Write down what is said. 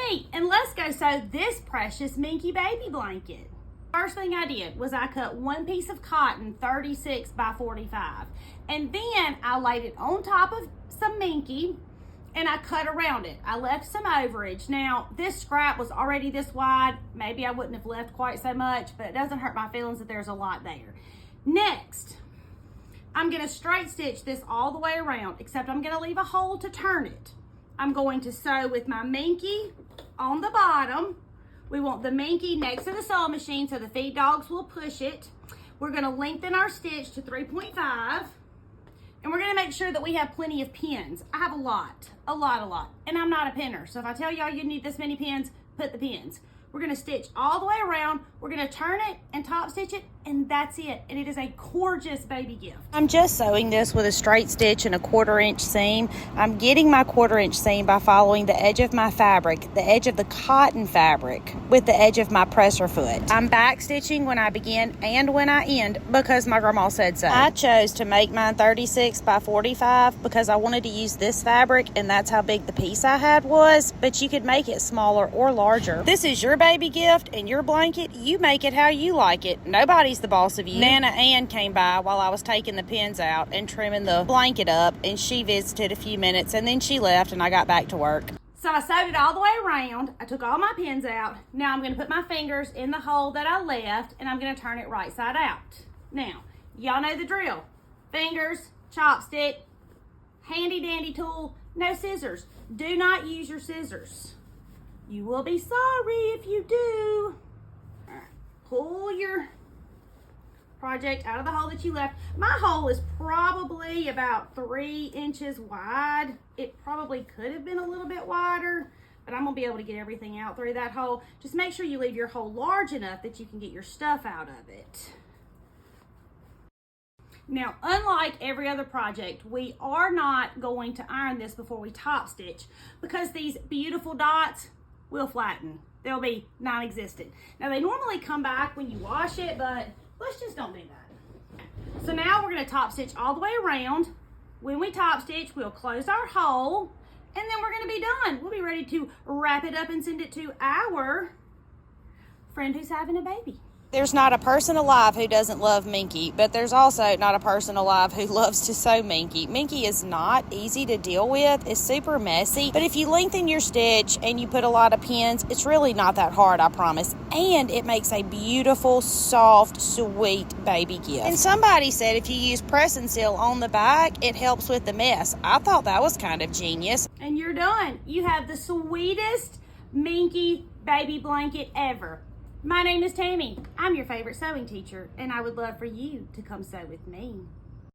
neat. And let's go sew this precious Minky baby blanket. First thing I did was I cut one piece of cotton 36 by 45. And then I laid it on top of some Minky and I cut around it. I left some overage. Now, this scrap was already this wide. Maybe I wouldn't have left quite so much, but it doesn't hurt my feelings that there's a lot there. Next, I'm gonna straight stitch this all the way around, except I'm gonna leave a hole to turn it. I'm going to sew with my Minky on the bottom. We want the Minky next to the sewing machine so the feed dogs will push it. We're gonna lengthen our stitch to 3.5. And we're gonna make sure that we have plenty of pins. I have a lot. And I'm not a pinner. So if I tell y'all you need this many pins, put the pins. We're gonna stitch all the way around. We're gonna turn it and top stitch it, and that's it. And it is a gorgeous baby gift. I'm just sewing this with a straight stitch and a 1/4 inch seam. I'm getting my 1/4 inch seam by following the edge of my fabric, the edge of the cotton fabric, with the edge of my presser foot. I'm back stitching when I begin and when I end because my grandma said so. I chose to make mine 36 by 45 because I wanted to use this fabric, and that's how big the piece I had was, but you could make it smaller or larger. This is your baby gift and your blanket. You make it how you like it. Nobody's the boss of you. Nana Ann came by while I was taking the pins out and trimming the blanket up, and she visited a few minutes and then she left and I got back to work. So I sewed it all the way around. I took all my pins out. Now I'm going to put my fingers in the hole that I left and I'm going to turn it right side out. Now, y'all know the drill. Fingers, chopstick, handy dandy tool, no scissors. Do not use your scissors. You will be sorry if you do. All right, pull your project out of the hole that you left. My hole is probably about 3 inches wide. It probably could have been a little bit wider, but I'm gonna be able to get everything out through that hole. Just make sure you leave your hole large enough that you can get your stuff out of it. Now, unlike every other project, we are not going to iron this before we top stitch because these beautiful dots will flatten. They'll be non-existent. Now, they normally come back when you wash it, but let's just don't do that. So now we're gonna top stitch all the way around. When we top stitch, we'll close our hole, and then we're gonna be done. We'll be ready to wrap it up and send it to our friend who's having a baby. There's not a person alive who doesn't love Minky, but there's also not a person alive who loves to sew Minky. Minky is not easy to deal with. It's super messy, but if you lengthen your stitch and you put a lot of pins, it's really not that hard, I promise. And it makes a beautiful, soft, sweet baby gift. And somebody said if you use press and seal on the back, it helps with the mess. I thought that was kind of genius. And you're done. You have the sweetest Minky baby blanket ever. My name is Tammy. I'm your favorite sewing teacher, and I would love for you to come sew with me.